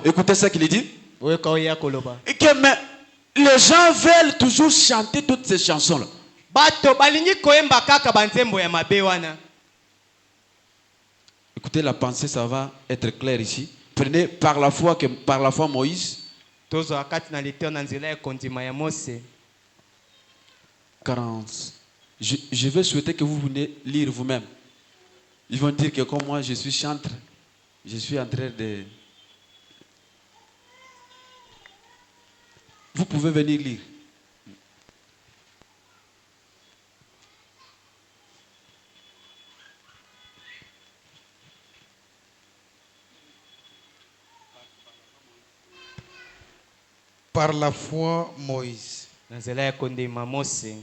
Écoutez ce qu'il dit. Oyo kauya koloba. Et que, mais les gens veulent toujours chanter toutes ces chansons-là. Bato balingi koyemba kaka banzembo ya mabe wana. Écoutez la pensée, ça va être clair ici. Prenez par la foi Moïse. Tozo akati na liteo na nzela ya kondima ya Mose. 40. Je vais souhaiter que vous venez lire vous-même. Ils vont dire que comme moi je suis chantre, je suis en train de... Vous pouvez venir lire. Par la foi, Moïse. Na nzela ya kondima Mose.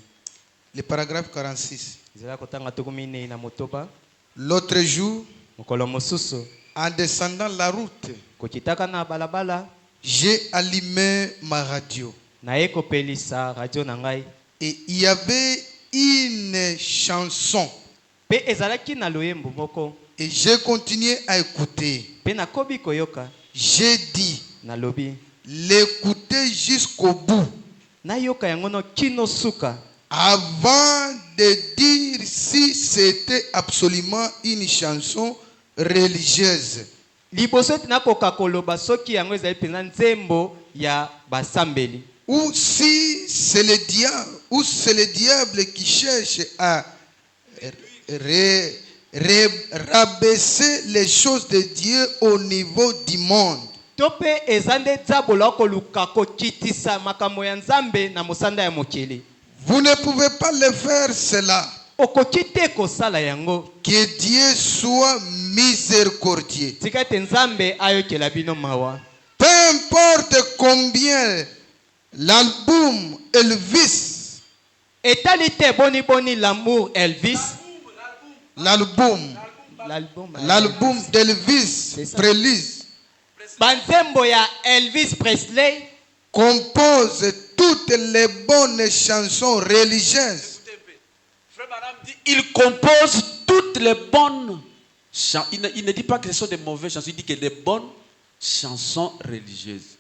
Le paragraphe 46. Nzela kotanga tukumine na motoba. L'autre jour, Mokolo mosusu. en descendant la route, Kokitaka na balabala. j'ai allumé ma radio. Na eko pelisa radio na ngai. Et il y avait une chanson. Pe ezalaki na loyembo moko. Et j'ai continué à écouter. Pe na kobi koyoka. J'ai dit, Na lobi. l'écouter jusqu'au bout. Na yoka yango no kino suka. Avant de dire si c'était absolument une chanson religieuse. Liboso tina koka koloba soki yango ezali penza nzembo ya basambeli. Ou si c'est le diable qui cherche à rabaisser les choses de Dieu au niveau du monde. Tope ezande zabolo koluka kokitisa makambo ya nzambe na mosanda ya mokili. Vous ne pouvez pas le faire cela. Okokite kosala yango. Que Dieu soit miséricordieux. Tika te nzambe ayokela bino mawa. Peu importe combien l'album Elvis, Etalite boni boni l'amour Elvis. l'album d'Elvis Presley Banzembo ya Elvis Presley compose toutes les bonnes chansons religieuses. Il compose toutes les bonnes chansons. Il ne dit pas que ce sont des mauvaises chansons, il dit que des bonnes chansons religieuses.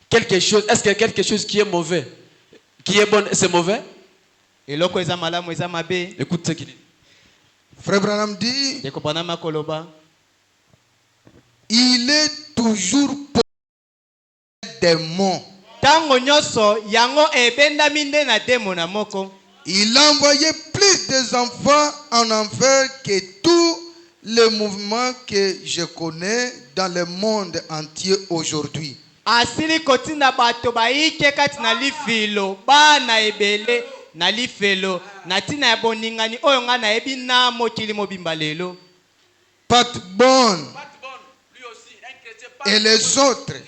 Quelque chose, est-ce qu'il y a quelque chose qui est mauvais, qui est bon, c'est mauvais? Écoute ce qu'il dit. Frère Branham dit, il est toujours démon. Il a envoyé plus d'enfants en enfer que tous les mouvements que je connais dans le monde entier aujourd'hui. Asili kotina bato baike kati na lifilo bana ebele na lifelo na tina ya boningani oyo nga na ebi na mokili mobimba lelo. Pat Bon et les autres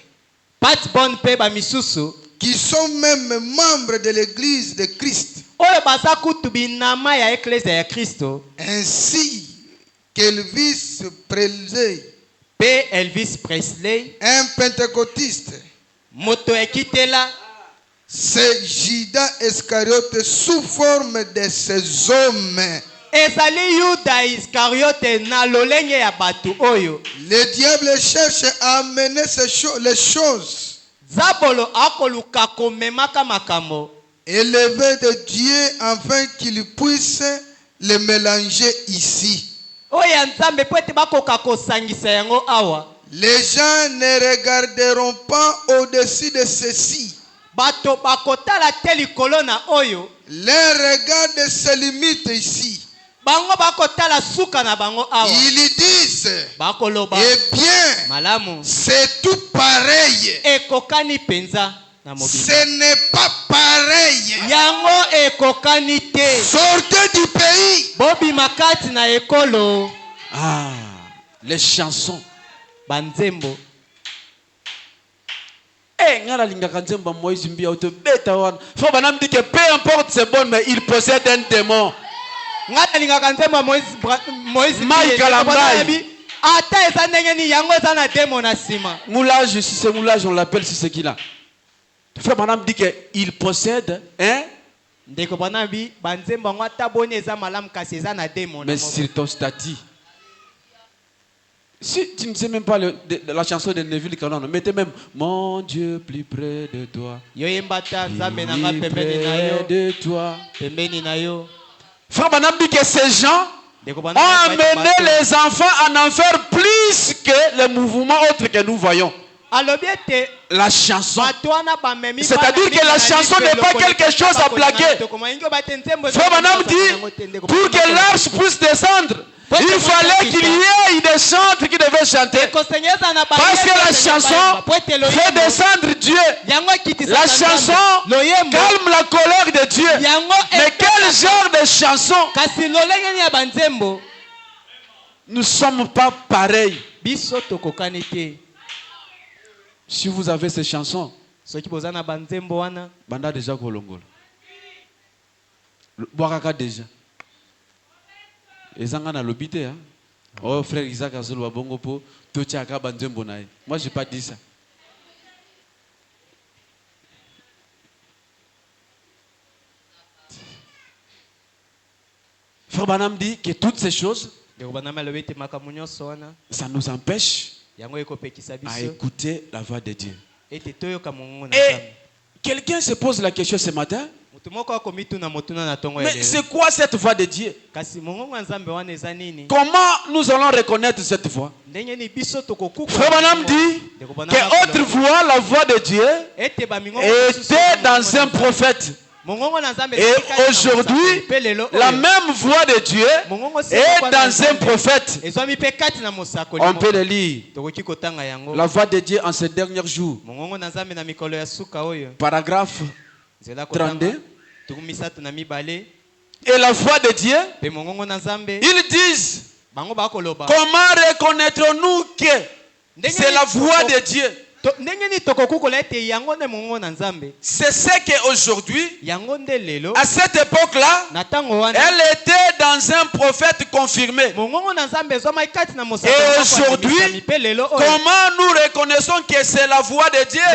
Pat Bon pe ba misusu qui sont même membres de l'église de Christ oyo baza kutu binama ya eklezia ya Kristo ainsi qu'Elvis Presley, Elvis Presley, un pentecôtiste, moto ekitela, c'est Judas Iscariote sous forme de ces hommes. ezali Yuda Iscariote na lolenge ya batu oyo. Le diable cherche à amener les choses Zabolo akoluka komemaka makambo élevées de Dieu afin qu'il puisse les mélanger ici. oya nzambe po ete bakoka kosangisa yango awa. Les gens ne regarderont pas au-dessus de ceci. Bato bakotala te likolo na oyo. Les regards se limitent ici. Bango bakotala suka na bango awa. Ils disent, bakoloba, eh bien, malamu, c'est tout pareil. ekokani penza na mobimba. Ce n'est pas pareil. Yango ekokani te. Sortez du pays. Bobi makati na ekolo. Ah, les chansons. Banzembo. Ngala lingaka nzembo Moïse mbia auto beta wana. Faut banam dit que peu importe c'est bon mais il possède un démon. Ngala lingaka nzembo Moïse Maïkalambai. Ata eza ndenge ni yango eza na démon na sima. Moulage, si c'est moulage on l'appelle si c'est qu'il a. Faut banam dit que il possède un ndeko banabi banzembo ngata boni eza malamu kasi eza na démon. Mais sur ton statut Si tu ne sais même pas la chanson de Neville Cannon, mettez même Mon Dieu plus près de toi. yoyembata nzambe na nga Plus pembeni na près yo de toi. pembeni na yo. Frère Branham dit que ces gens Ndeko ont bana ba amené bato. les enfants en enfer plus que les mouvements autres que nous voyons. alobi ete La chanson. bato wana bamemi C'est-à-dire que la chanson n'est pas quelque chose à plaquer. Frère Branham dit, pour que l'arche puisse descendre, il fallait qu'il y ait des chantres qui devaient chanter. Parce que la chanson fait descendre Dieu. La chanson calme la colère de Dieu. Mais quel genre de chanson? Nous ne sommes pas pareils. Si vous avez ces chansons, Banda déjà Kolongola. Boakaka déjà. Ezanga na lobité hein. Oh frère Isaac Azolo Bongo po totiaka banzembo nae. Moi j'ai pas dit ça. Frère Branham dit que toutes ces choses ça nous empêche à écouter la voix de Dieu. Et quelqu'un se pose la question ce matin. Mais c'est quoi cette voix de Dieu? Comment nous allons reconnaître cette voix? Frère Branham dit que autre voix, la voix de Dieu, était dans un prophète. Et aujourd'hui, la même voix de Dieu est dans un prophète. On peut le lire. La voix de Dieu en ces derniers jours. Paragraphe 32. Et la voix de Dieu, ils disent, comment reconnaîtrons-nous que c'est la voix de Dieu? C'est ce qu'aujourd'hui, à cette époque-là, elle était dans un prophète confirmé. Et aujourd'hui, comment nous reconnaissons que c'est la voix de Dieu?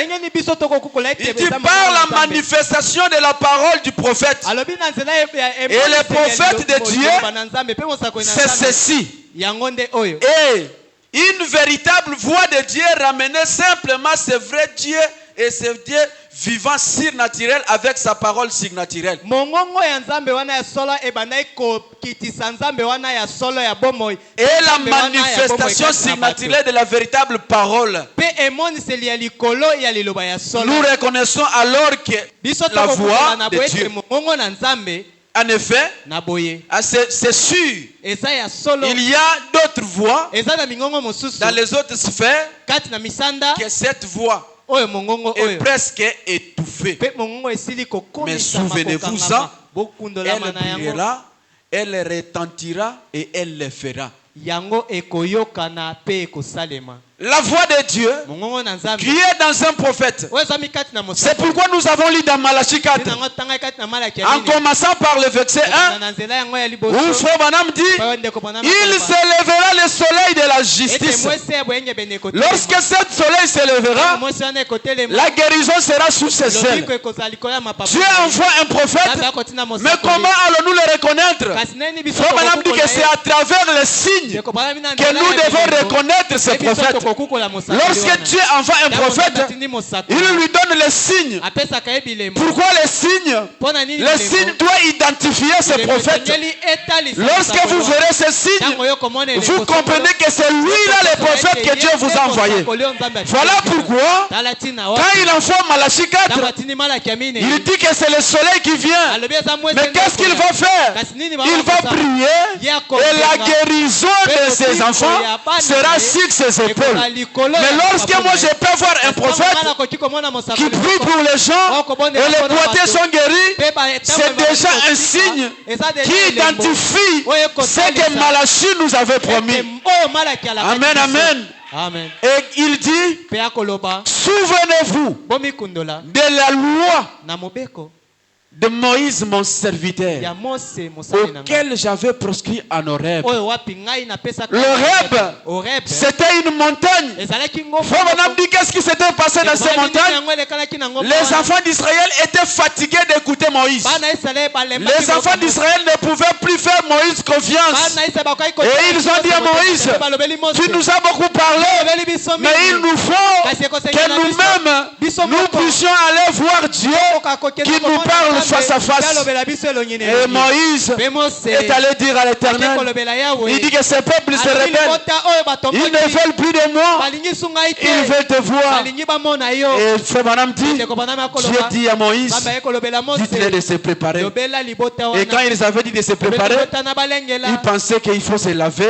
Il dit par la manifestation de la parole du prophète. Et le prophète de Dieu, c'est ceci. Et une véritable voix de Dieu ramenait simplement ce vrai Dieu et ce Dieu vivant surnaturel avec sa parole surnaturelle. Et la manifestation surnaturelle de la véritable parole. Nous reconnaissons alors que la voix de Dieu. En effet, c'est sûr, il y a d'autres voix dans les autres sphères que cette voix est presque étouffée. Mais souvenez-vous-en, elle brillera, elle retentira et elle le fera. La voix de Dieu qui est dans un prophète. C'est pourquoi nous avons lu dans Malachie 4. En commençant par le verset 1, où Frère Branham dit, il s'élèvera le soleil de la justice. Lorsque ce soleil s'élèvera, la guérison sera sous ses ailes. Dieu envoie un prophète, mais comment allons-nous le reconnaître? Frère Branham dit que c'est à travers les signes que nous devons reconnaître ce prophète. Lorsque Dieu envoie un prophète, il lui donne les signes. Pourquoi les signes? Les signes doivent identifier ce prophète. Lorsque vous verrez ces signes, vous comprenez que c'est lui-là le prophète que Dieu vous a envoyé. Voilà pourquoi, quand il envoie Malachie 4, il dit que c'est le soleil qui vient. Mais qu'est-ce qu'il va faire? Il va prier et la guérison de ses enfants sera sur ses épaules. Mais lorsque moi je peux voir un prophète qui prie pour les gens et les boiteux sont guéris, c'est déjà un signe qui identifie ce que Malachie nous avait promis. Amen, amen. Et il dit, souvenez-vous de la loi de Moïse mon serviteur, auquel j'avais proscrit en Horeb. L'Horeb, c'était une montagne. Qu'est-ce qui s'était passé dans ces montagnes? Les enfants d'Israël étaient fatigués d'écouter Moïse. Les enfants d'Israël ne pouvaient plus faire Moïse confiance. Et ils ont dit à Moïse, tu nous as beaucoup parlé, mais il nous faut que nous-mêmes, nous puissions aller voir Dieu qui nous parle face à face. Et Moïse est allé dire à l'Éternel, il dit que ce peuple se rebelle. Ils ne veulent plus de moi, ils veulent te voir. Et frère Branham dit, Dieu dit à Moïse, dites-les de se préparer. Et quand ils avaient dit de se préparer, ils pensaient qu'il faut se laver,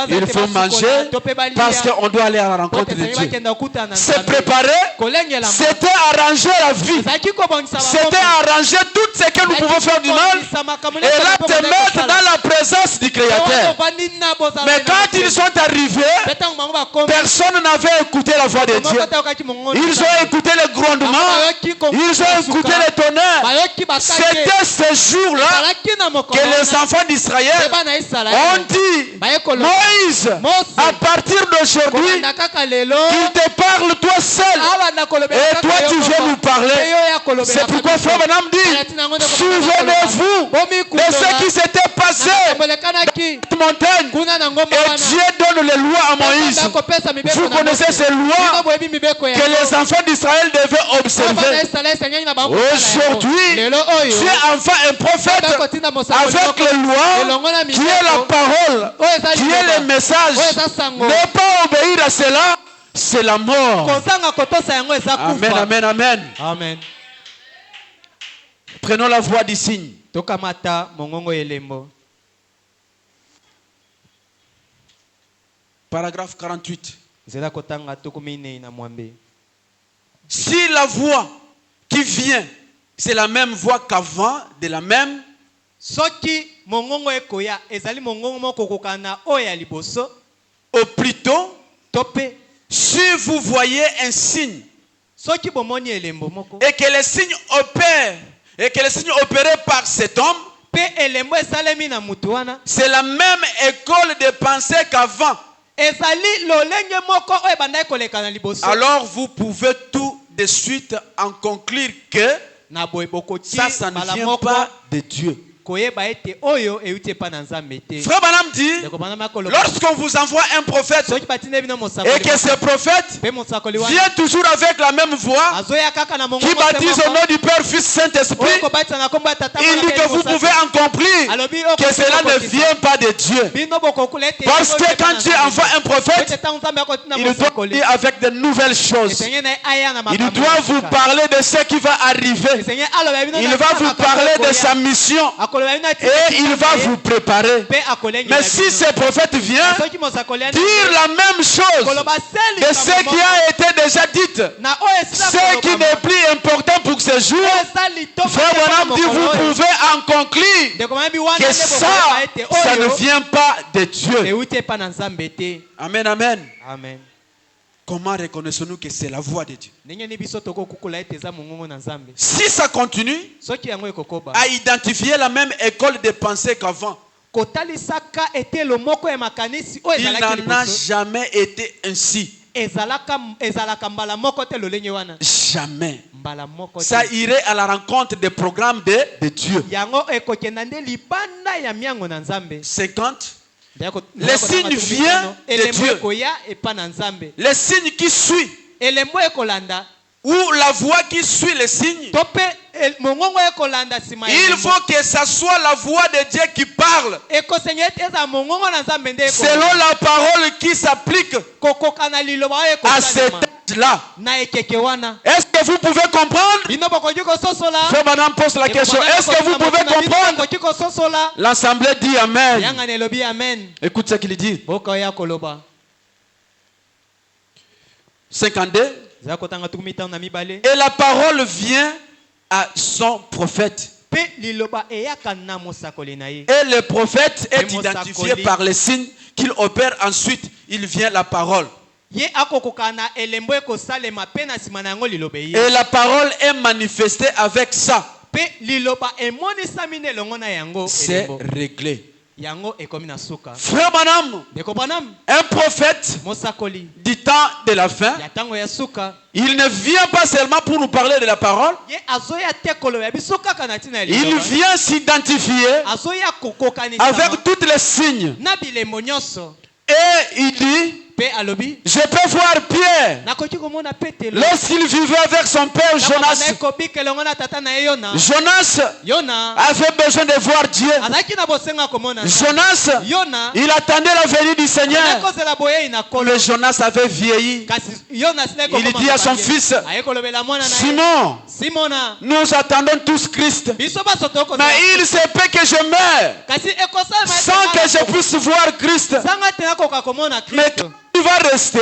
il faut manger, parce qu'on doit aller à la rencontre de Dieu. Se préparer, c'était arranger la vie, c'était arranger tout ce que nous pouvons faire du mal, et là te mettre dans la présence du Créateur. Mais quand ils sont arrivés, personne n'avait écouté la voix de Dieu. Ils ont écouté le grondement, ils ont écouté le tonnerre. C'était ce jour-là que les enfants d'Israël ont dit, Moïse, à partir d'aujourd'hui, qu'il te parle toi seul, et toi tu viens nous parler. C'est pourquoi frère Branham dit, souvenez-vous de ce qui s'était passé dans cette montagne, et Dieu donne les lois à Moïse. Vous connaissez ces lois que les enfants d'Israël devaient observer. Aujourd'hui, tu es enfin un prophète avec les lois, qui est la parole, qui est le message. Ne pas obéir à cela, c'est la mort. Amen, amen, amen. Amen. Prenons la voie du signe. Paragraphe 48. Si la voix qui vient, c'est la même voix qu'avant, de la même, ou plutôt, si vous voyez un signe, et que le signe opère, et que le signe opéré par cet homme, c'est la même école de pensée qu'avant. Alors vous pouvez tout de suite en conclure que ça ne vient pas de Dieu. Frère Branham dit, lorsqu'on vous envoie un prophète et que ce prophète vient toujours avec la même voix qui baptise au nom du Père, Fils, Saint-Esprit, il dit que vous pouvez en conclure que cela ne vient pas de Dieu. Parce que quand Dieu envoie un prophète, il doit dire avec de nouvelles choses. Il doit vous parler de ce qui va arriver. Il va vous parler de sa mission. Et il va vous préparer. Mais si ce prophète vient dire la même chose de ce qui a été déjà dit, ce qui n'est plus important pour ce jour, frère Branham dit, vous pouvez en conclure que ça ne vient pas de Dieu. Amen, amen. Amen. Comment reconnaissons-nous que c'est la voix de Dieu? Si ça continue à identifier la même école de pensée qu'avant, il n'en a jamais été ainsi. Jamais. Ça irait à la rencontre des programmes de Dieu. 50. Le signe vient de Dieu. Le signe qui suit, ou la voix qui suit le signe, il faut que ce soit la voix de Dieu qui parle, selon la parole qui s'applique à cet âge-là. Est-ce que vous pouvez comprendre? Frère Madame pose la question. Est-ce que vous pouvez comprendre? L'assemblée dit Amen. Écoute ce qu'il dit. 52. Et la parole vient à son prophète. Et le prophète est identifié par les signes qu'il opère. Ensuite, il vient la parole. Et la parole est manifestée avec ça. c'est réglé. Frère Branham, un prophète du temps de la fin, il ne vient pas seulement pour nous parler de la parole, il vient s'identifier avec tous les signes. Et il dit, je peux voir Pierre lorsqu'il vivait avec son père Jonas. Jonas avait besoin de voir Dieu. Jonas, il attendait la venue du Seigneur. Mais Jonas avait vieilli. Il dit à son fils, Simon, nous attendons tous Christ. Mais il se peut que je meure sans que je puisse voir Christ. Mais il va rester.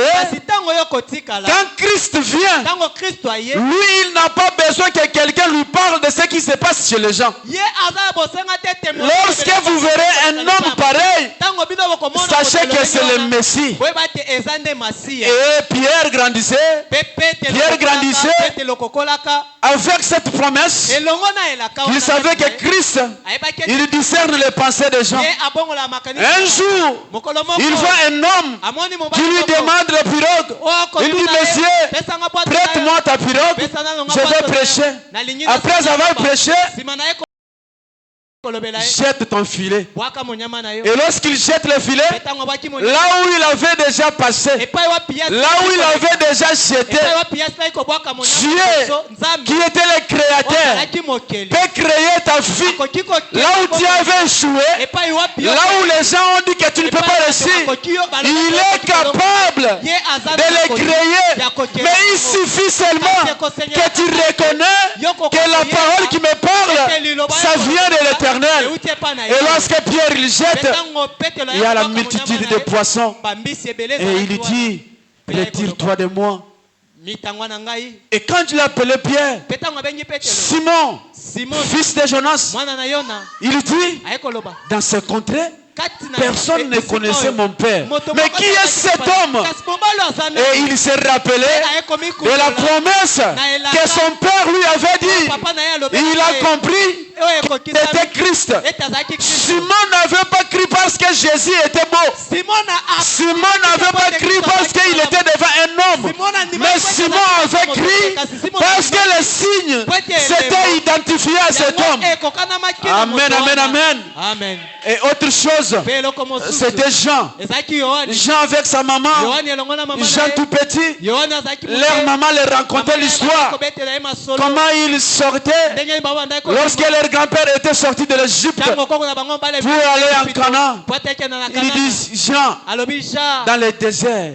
Quand Christ vient, lui, il n'a pas besoin que quelqu'un lui parle de ce qui se passe chez les gens. Lorsque vous verrez un homme pareil, sachez que c'est le Messie. Et Pierre grandissait. Avec cette promesse, il savait que Christ, il discerne les pensées des gens. Un jour, il voit un homme qui lui demande la pirogue. Il dit, monsieur, prête-moi ta pirogue, je vais prêcher. Après avoir prêché, jette ton filet. Et lorsqu'il jette le filet, là où il avait déjà passé, là où il avait déjà jeté, Dieu, qui était le créateur, peut créer ta vie. Là où tu avais échoué, là où les gens ont dit que tu ne peux pas réussir, il est capable de le créer. Mais il suffit seulement que tu reconnais que la parole qui me parle, ça vient de l'Éternel. Et lorsque Pierre il jette, il y a la multitude de poissons. Et il dit, retire-toi de moi. Et quand il appelait Pierre, Simon, fils de Jonas, il dit, dans ce contrée, personne ne connaissait mon père. Mais qui est cet homme? Et il s'est rappelé de la promesse que son père lui avait dit. Il a compris que c'était Christ. Simon n'avait pas cru parce que Jésus était beau. Simon n'avait pas cru parce qu'il était devant un homme. Mais Simon avait cru parce que les signes s'étaient identifiés à cet homme. Amen, amen, amen. Et autre chose, c'était Jean. Jean avec sa maman. Jean tout petit. Leur maman leur racontait l'histoire. Comment ils sortaient lorsque leur grand-père était sorti de l'Égypte pour aller en Canaan. Ils disent, Jean, dans le désert,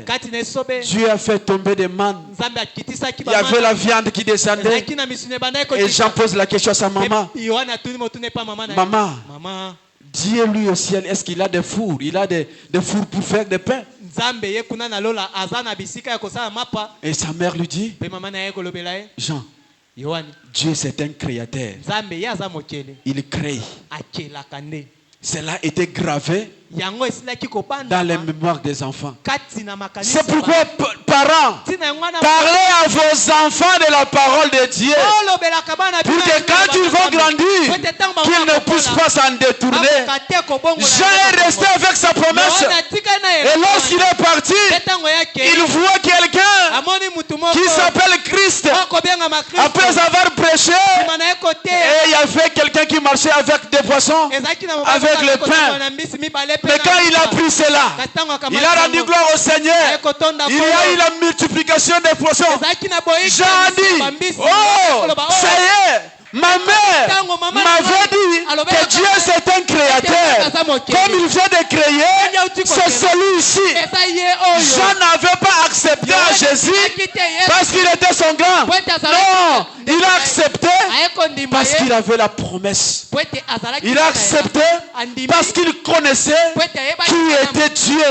Dieu a fait tomber des mannes. Il y avait la viande qui descendait. Et Jean pose la question à sa maman. Maman, Dieu lui au ciel, est-ce qu'il a des fours? Il a des fours pour faire des pains. Et sa mère lui dit, Jean, Dieu c'est un créateur. Il crée. Cela était gravé dans les mémoires des enfants. C'est pourquoi, parents, parlez à vos enfants de la parole de Dieu pour que quand ils vont grandir, qu'ils ne puissent pas s'en détourner. Jean est resté avec sa promesse. Et lorsqu'il est parti, il voit quelqu'un qui s'appelle Christ. Après avoir prêché, et il y avait quelqu'un qui marchait avec des poissons, avec le pain. Mais quand il a pris cela, il a rendu gloire au Seigneur. Il y a eu la multiplication des poissons. Jean a dit, oh, ça y est. Ma mère m'avait dit que Dieu c'est un créateur. Comme il vient de créer, c'est celui-ci. Jean n'avait pas accepté à Jésus parce qu'il était son grand. Non, il a accepté parce qu'il avait la promesse. Il a accepté parce qu'il connaissait qui était Dieu.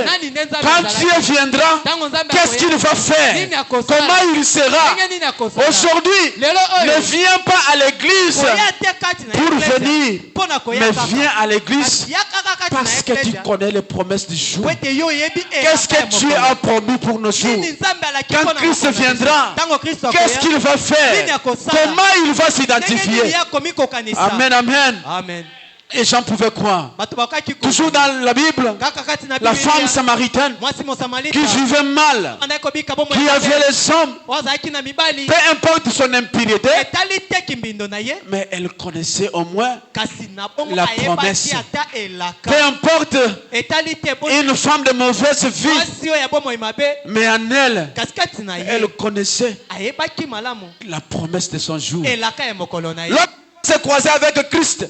Quand Dieu viendra, qu'est-ce qu'il va faire? Comment il sera? Aujourd'hui, ne viens pas à l'église pour venir, mais viens à l'église parce que tu connais les promesses du jour. Qu'est-ce que Dieu a promis pour nos jours? Quand Christ viendra, qu'est-ce qu'il va faire? Comment il va s'identifier? Amen, amen. Amen. Et Jean pouvait croire. Toujours dans la Bible, la femme samaritaine qui vivait mal, qui avait les hommes, peu importe son impureté, mais elle connaissait au moins la promesse. Peu importe une femme de mauvaise vie, mais en elle, elle connaissait la promesse de son jour. Lorsqu'elle s'est croisée avec Christ,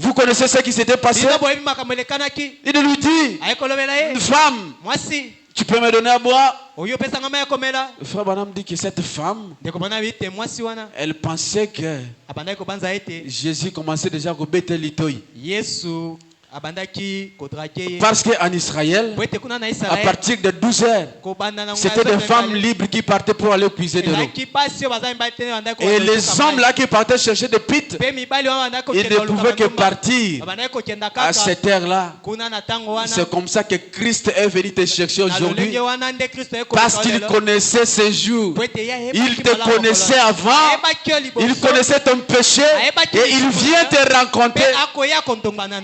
vous connaissez ce qui s'était passé? Il lui dit, femme, tu peux me donner à boire? Le frère Branham dit que cette femme, elle pensait que Jésus commençait déjà à rebêter l'itoï. Parce qu'en Israël, à partir de 12 heures, c'était des femmes libres qui partaient pour aller puiser de l'eau. Et les hommes là qui partaient chercher des pites, ils ne pouvaient que partir à cette heure-là. C'est comme ça que Christ est venu te chercher aujourd'hui. Parce qu'il connaissait ces jours. Il te connaissait avant. Il connaissait ton péché. Et il vient te rencontrer.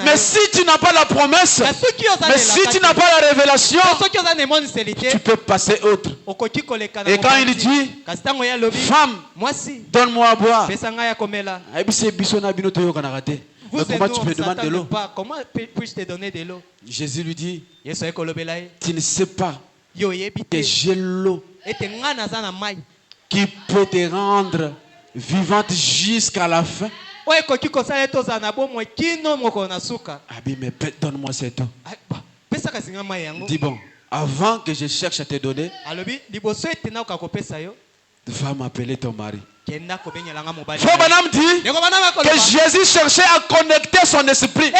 Mais si tu n'as pas la promesse, mais si tu n'as pas la révélation, tu peux passer autre. Et quand il dit, femme, donne-moi à boire, mais comment tu me demandes de l'eau? Comment puis-je te donner de l'eau? Jésus lui dit, tu ne sais pas que j'ai l'eau qui peut te rendre vivante jusqu'à la fin. Ah mais donne-moi cette eau. Dis bon, avant que je cherche à te donner, va m'appeler ton mari. Frère Branham dit que Jésus cherchait à connecter son esprit.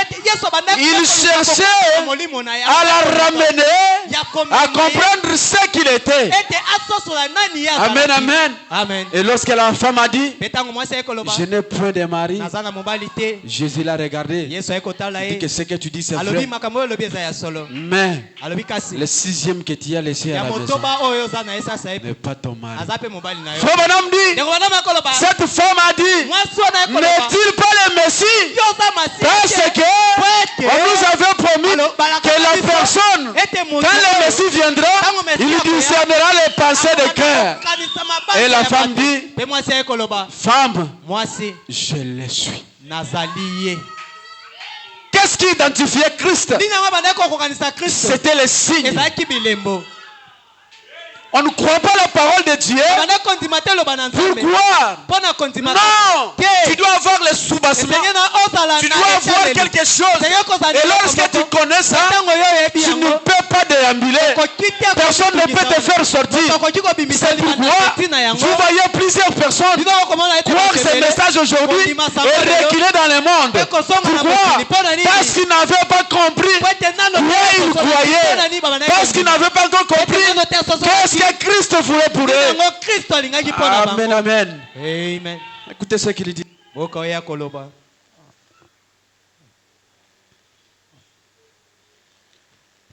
Il cherchait à la ramener, à comprendre ce qu'il était. Amen, amen, amen. Et lorsque la femme a dit, je n'ai point de mari, Jésus l'a regardé. Il dit que ce que tu dis c'est vrai. Mais le sixième que tu as laissé à la maison n'est pas ton mari. Frère Branham dit, cette femme a dit, n'est-il pas le Messie? Parce que on nous avait promis que la personne, quand le Messie viendra, il discernera les pensées de cœur. Et la femme dit, femme, je le suis. Qu'est-ce qui identifiait Christ? C'était le signe. On ne croit pas la parole de Dieu. Pourquoi? Non. Tu dois avoir le soubassement. Tu dois avoir quelque chose. Et lorsque tu connais ça, tu ne peux pas déambuler. Personne ne peut te faire sortir. C'est pourquoi vous voyez plusieurs personnes croire ce message aujourd'hui et reculer dans le monde. Pourquoi? Parce qu'ils n'avaient pas compris quoi ils croyaient. Parce qu'ils n'avaient pas encore compris qu'est-ce que Christ voulait pour eux. Amen, amen. Amen. Écoutez ce qu'il dit.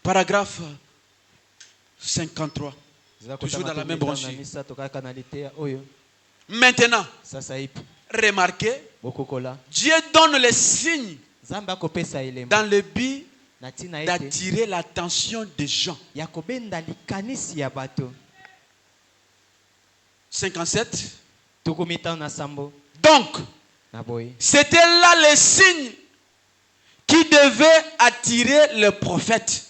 Paragraphe 53. Toujours dans la même branche. Maintenant, remarquez, Dieu donne les signes dans le but d'attirer l'attention des gens. 57. Donc, c'était là les signes qui devaient attirer le prophète.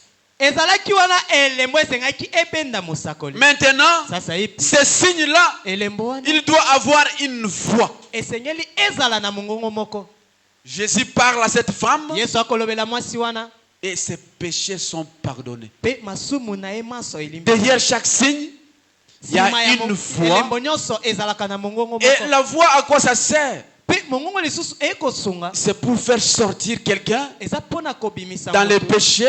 Maintenant, ces signes-là, il doit avoir une voix. Jésus parle à cette femme et ses péchés sont pardonnés. Derrière chaque signe, il y a une voix. Et la voix, à quoi ça sert? C'est pour faire sortir quelqu'un dans le péché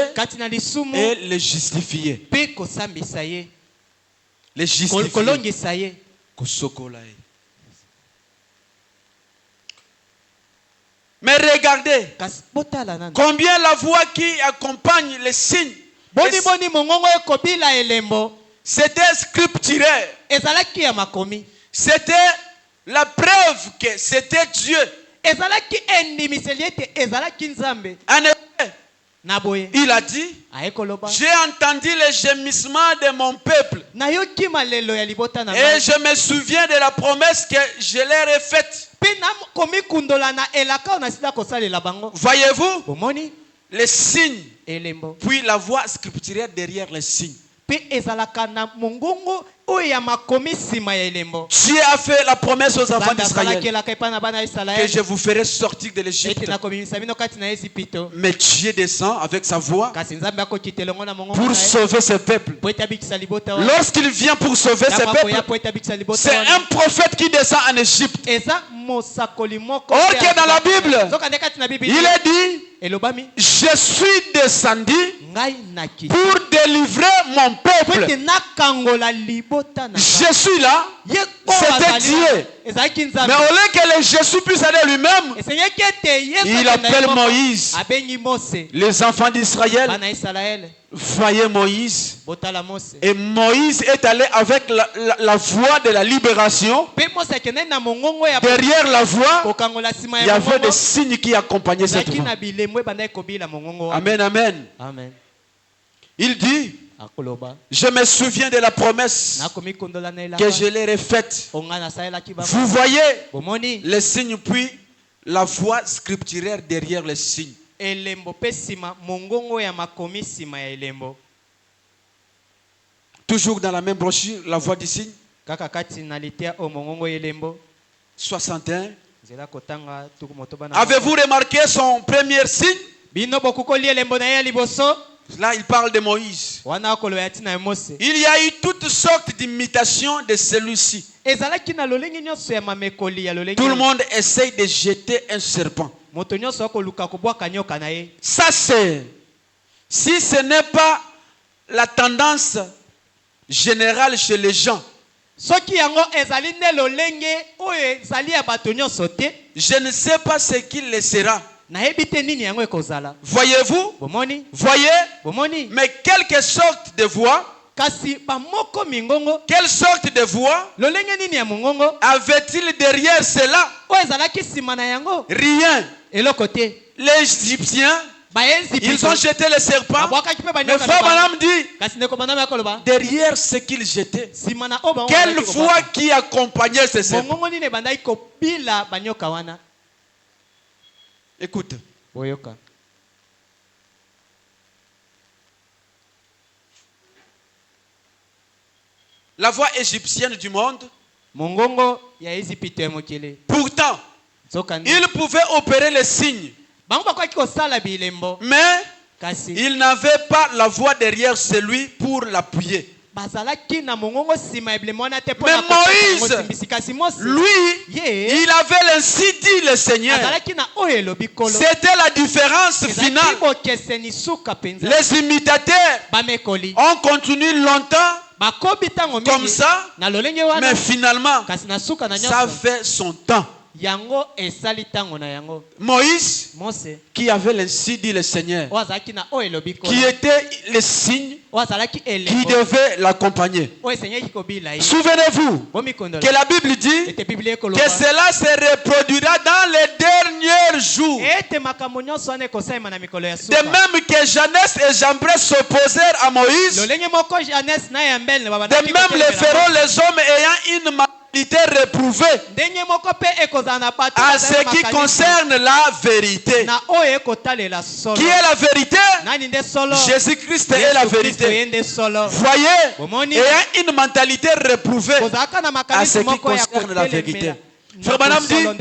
et le justifier. Le justifier. Mais regardez combien la voix qui accompagne les signes, c'était scripturel. C'était la preuve que c'était Dieu. En effet, il a dit, j'ai entendu les gémissements de mon peuple. Et je me souviens de la promesse que je leur ai faite. Voyez-vous les signes, puis la voix scripturaire derrière les signes. Dieu a fait la promesse aux enfants d'Israël que je vous ferai sortir de l'Égypte. Mais Dieu descend avec sa voix pour sauver ce peuple. Lorsqu'il vient pour sauver ce peuple, c'est un prophète qui descend en Égypte. Or que dans la Bible, il est dit, je suis descendu pour délivrer mon peuple. Je suis là, c'était Dieu. Mais au lieu que le Jésus puisse aller lui-même, il appelle Moïse. Les enfants d'Israël voyaient Moïse. Et Moïse est allé avec la voix de la libération. Derrière la voix, il y avait des signes qui accompagnaient cette voix. Amen, amen. Il dit, je me souviens de la promesse que je leur ai faite. Vous voyez les signes, puis la voix scripturaire derrière les signes. Toujours dans la même brochure, la voix du signe. 61. Avez-vous remarqué son premier signe? Là, il parle de Moïse. Il y a eu toutes sortes d'imitations de celui-ci. Tout le monde essaye de jeter un serpent. Ça, c'est, si ce n'est pas la tendance générale chez les gens, je ne sais pas ce qu'il le sera. Voyez-vous? Voyez? Mais quelque sorte de voix, quelle sorte de voix avait-il derrière cela? Rien. Les Égyptiens, ils ont jeté le serpent. Mais Frère Branham dit, derrière ce qu'ils jetaient, quelle voix qui accompagnait ce serpent? Écoute. La voix égyptienne du monde, pourtant, il pouvait opérer les signes, mais il n'avait pas la voix derrière celui pour l'appuyer. Mais Moïse, lui, il avait ainsi dit le Seigneur. C'était la différence finale. Les imitateurs ont continué longtemps comme ça, mais finalement, ça fait son temps. Moïse, qui avait ainsi dit le Seigneur, qui était le signe qui devait l'accompagner. Souvenez-vous que la Bible dit que cela se reproduira dans les derniers jours. De même que Janès et Jambres s'opposèrent à Moïse, de même le feront les hommes ayant une réprouvée à ce qui concerne la vérité. Qui est la vérité? Jésus-Christ est la vérité. Voyez, ayant une mentalité réprouvée à ce qui concerne la vérité. Frère Branham dit que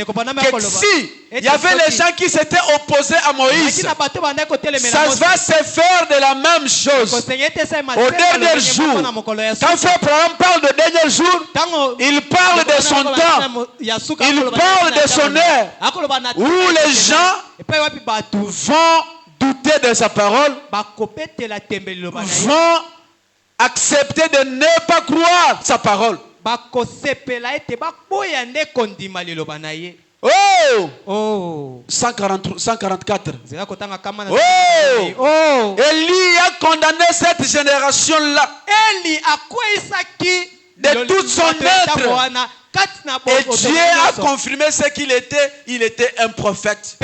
si il y avait les gens qui s'étaient opposés à Moïse, ça va se faire de la même chose au dernier jour. Quand Frère Branham parle de dernier jour, il parle de son temps, il parle de son heure, où les gens vont douter de sa parole, vont accepter de ne pas croire sa parole. Oh! 144. Oh! Élie a condamné cette génération-là de toute son être Et Dieu a confirmé ce qu'il était. Il était un prophète.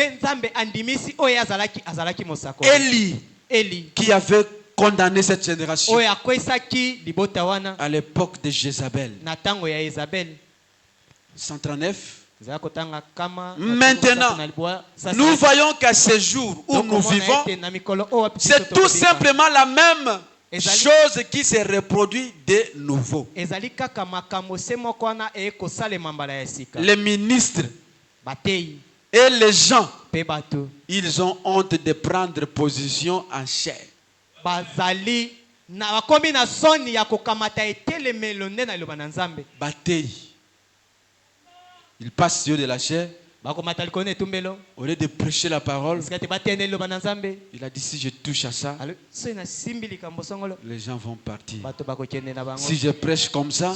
Élie, qui avait condamné cette génération à l'époque de Jézabel. 139. Maintenant, nous voyons qu'à ce jour où nous vivons, c'est tout simplement la même chose qui se reproduit de nouveau. Les ministres et les gens, ils ont honte de prendre position en chair. Bataille. Ils passent sur de la chair. Au lieu de prêcher la parole, il a dit si je touche à ça, les gens vont partir. Si je prêche comme ça,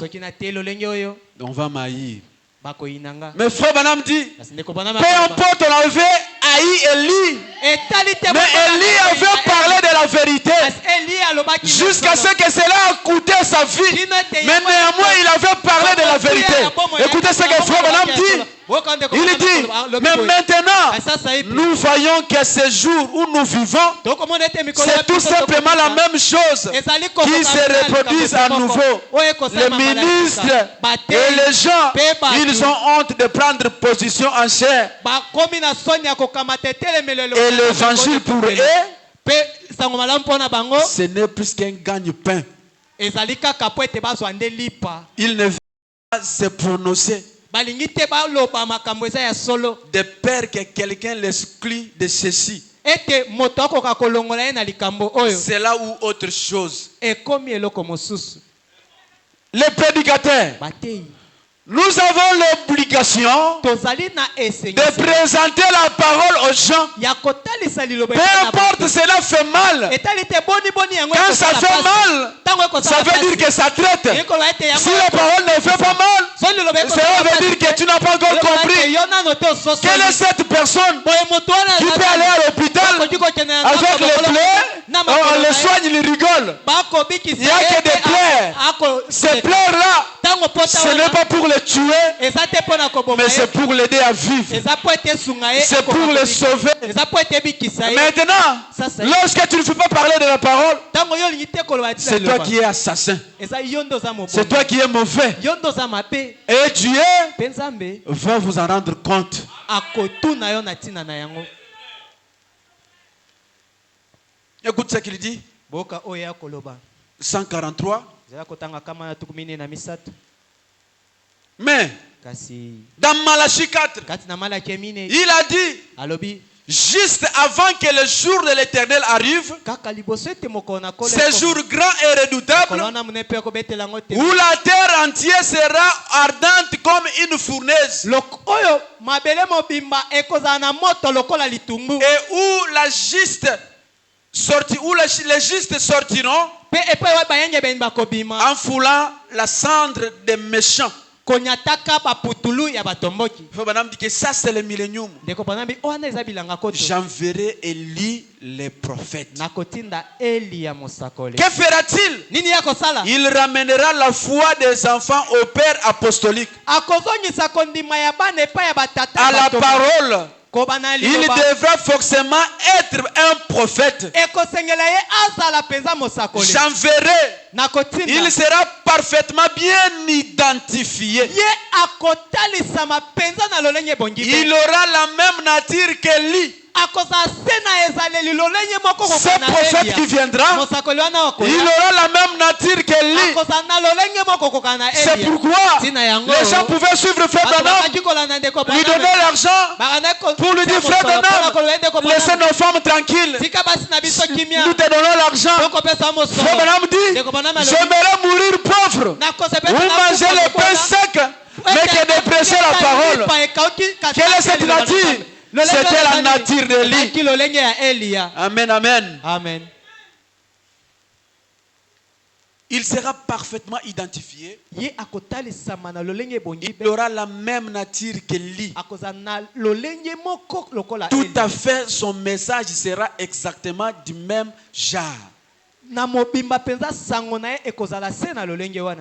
on va m'haïr. Mais frère Branham dit, peu importe, on avait haï Élie, mais Élie avait parlé de la vérité jusqu'à ce que cela a coûté sa vie. Mais néanmoins, il avait parlé de la vérité. Écoutez ce que frère Branham dit. Il dit, mais maintenant, nous voyons que ce jour où nous vivons, c'est tout simplement la même chose qui se reproduit à nouveau. Les ministres et les gens, ils ont honte de prendre position en chair. Et l'évangile pour eux, ce n'est plus qu'un gagne-pain. Ils ne veulent pas se prononcer de peur que quelqu'un l'exclut de ceci. C'est là où autre chose. Les prédicateurs, nous avons l'obligation de présenter la parole aux gens. Peu importe, cela fait mal. Quand ça fait mal, ça veut dire que ça traite. Si la parole ne fait pas mal, ça veut dire que tu n'as pas encore compris. Quelle est cette personne qui peut aller à l'hôpital avec les plaies? On les soigne, ils rigolent. Il n'y a que des plaies. Ces plaies-là, ce n'est pas pour les tuer, mais c'est pour l'aider à vivre. C'est pour les sauver. Maintenant, lorsque tu ne veux pas parler de la parole, c'est toi qui es assassin. C'est toi qui es mauvais. Et Dieu va vous en rendre compte. Écoute ce qu'il dit. 143. Mais dans Malachie 4, il a dit, juste avant que le jour de l'Éternel arrive, ce jour grand et redoutable, où la terre entière sera ardente comme une fournaise, et où les justes sortiront en foulant la cendre des méchants. Il faut dit que ça c'est le millénium. J'enverrai Élie les prophètes. Que fera-t-il? Il ramènera la foi des enfants au Père apostolique, à la parole. Il devra forcément être un prophète. J'enverrai. Il sera parfaitement bien identifié. Il aura la même nature qu'Élie. Ce prophète qui viendra, il aura la même nature qu'Élie. C'est pourquoi les gens pouvaient suivre Frère Branham, lui donner l'argent pour lui dire Frère Branham, laissez nos femmes tranquilles, nous te donnons l'argent. Frère Branham dit, j'aimerais mourir pauvre ou manger le pain sec, mais que de prêcher la parole. Quelle est cette nature? C'était la nature d'Élie. Amen, amen. Amen. Il sera parfaitement identifié. Il aura la même nature qu'Élie. Tout à fait, son message sera exactement du même genre.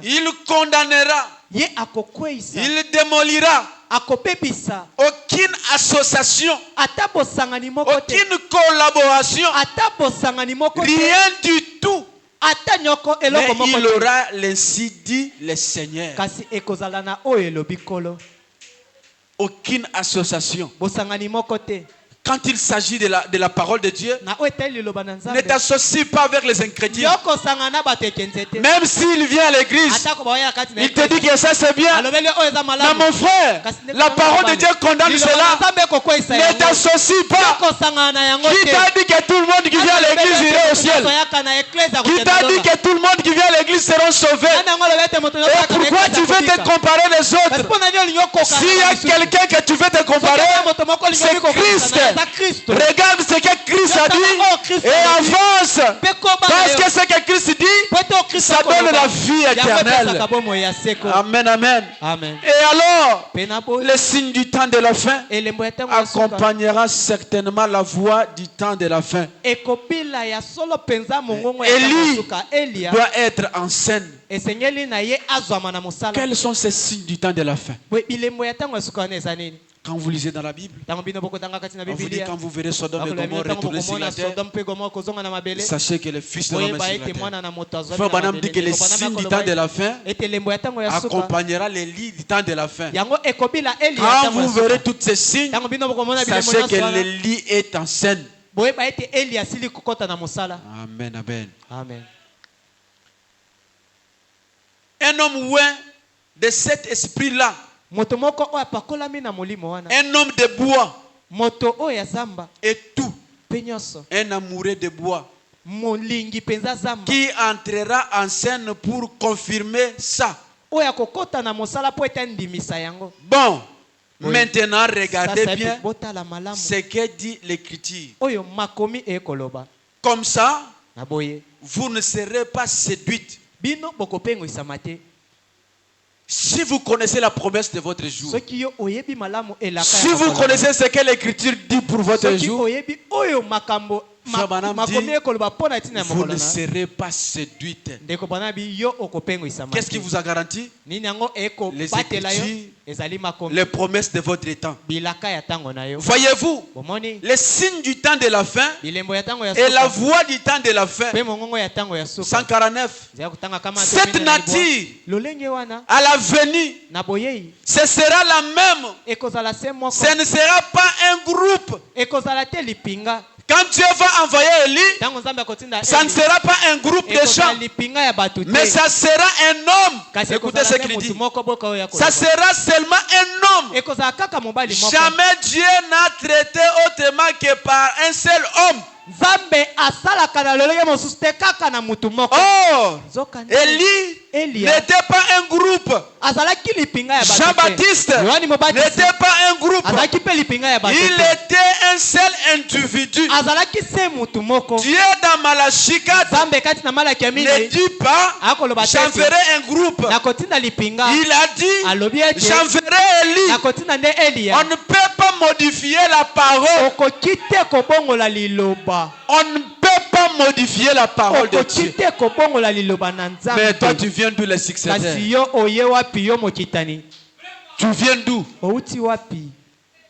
Il condamnera Il démolira aucune association, aucune collaboration, rien du tout. Mais il aura l'ainsi dit le Seigneur. Aucune association. Quand il s'agit de la parole de Dieu, ne t'associe pas avec les incrédules. Même s'il vient à l'église, il te dit que ça c'est bien. Mais mon frère, la parole de Dieu condamne cela. Ne t'associe pas. Qui t'a dit que tout le monde qui vient à l'église irait au ciel? Qui t'a dit que tout le monde qui vient à l'église seront sauvés? Et pourquoi tu veux te comparer les autres? S'il y a quelqu'un que tu veux te comparer, c'est Christ. Regarde ce que Christ a dit et avance. Parce que ce que Christ dit, ça donne la vie éternelle. Amen, amen. Et alors, le signe du temps de la fin accompagnera certainement la voix du temps de la fin. Élie doit être en scène. Quels sont ces signes du temps de la fin? Quand vous lisez dans la Bible, on vous dit quand vous verrez Sodome et Gomorrhe retourner sur la terre, sachez que le Fils de l'homme est sur la terre. Frère Branham dit que les signes du temps de la fin accompagnera les lits du temps de la fin. Quand vous verrez tous ces signes, sachez que le lit est en scène. Amen, amen. Un homme ouin de cet esprit-là, un homme de bois et tout, un amoureux de bois qui entrera en scène pour confirmer ça. Bon, maintenant regardez bien ce que dit l'Écriture. Comme ça, vous ne serez pas séduites. Si vous connaissez la promesse de votre jour, si vous connaissez ce que l'Écriture dit pour votre jour, vous ne serez pas séduite. Qu'est-ce qui vous a garanti? Les Écritures, les promesses de votre temps. Voyez-vous, les signes du temps de la fin et la voix du temps de la fin. 149. Cette nature à la venue, ce sera la même. Ce ne sera pas un groupe. Quand Dieu va envoyer Élie, ça ne sera pas un groupe de gens, mais ça sera un homme. Écoutez ce qu'il dit. Ça sera seulement un homme. Jamais Dieu n'a traité autrement que par un seul homme. Oh, Élie n'était pas un groupe. Jean-Baptiste n'était pas un groupe. Il était un seul individu. Dieu dans Malachie 4 ne dit pas j'enverrai un groupe. Il a dit j'enverrai Élie. On ne peut pas modifier la parole. On ne peut pas modifier la parole de Dieu. Mais toi tu viens d'où, les successeurs? Tu viens d'où?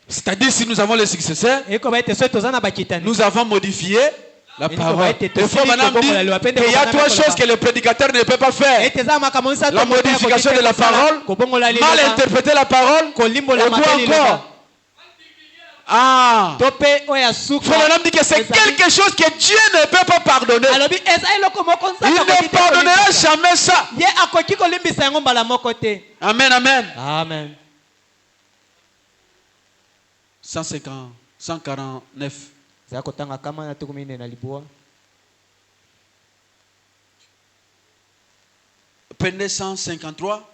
C'est-à-dire si nous avons les successeurs, nous avons modifié la parole. Il faut maintenant dire qu'il y a trois choses que le prédicateur ne peut pas faire: la modification de la parole, mal interpréter la parole, et quoi encore? Ah, Frère dit que c'est quelque chose que Dieu ne peut pas pardonner. Il ne pardonnera jamais ça. Amen, amen. Amen. 149. Prenez 153.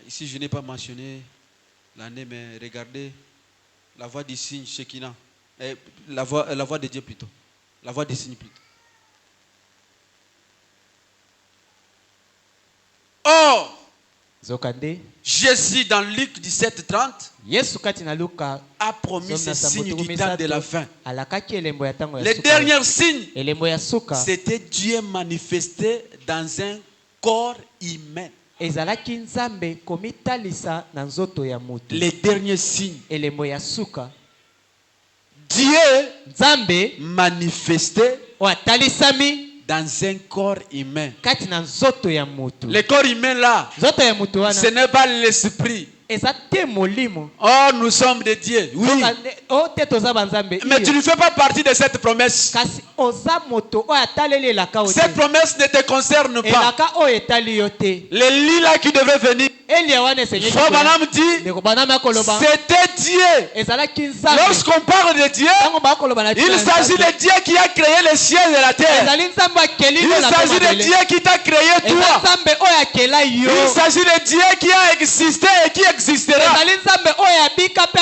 Ici, je n'ai pas mentionné l'année, mais regardez la voix du signe Shekinah. La voix de Dieu plutôt. La voix du signe plutôt. Or, Jésus dans Luc 17:30 a promis ce signe du temps de la fin. Les derniers signes, c'était Dieu manifesté dans un corps humain. Les derniers signes, Dieu manifesté dans un corps humain. Le corps humain là, ce n'est pas l'esprit. Oh, nous sommes de Dieu. Oui. Mais tu ne fais pas partie de cette promesse. Cette promesse ne te concerne pas. Les lits là qui devaient venir. Frère dit, c'était Dieu. Lorsqu'on parle de Dieu, il s'agit de Dieu qui a créé les cieux et la terre. Il s'agit de Dieu qui t'a créé toi. Il s'agit de Dieu qui a existé et qui existera.